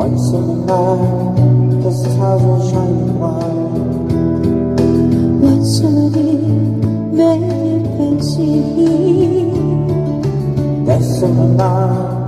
Once in a night, the stars will shine bright. What somebody made you fancy? That's in the night.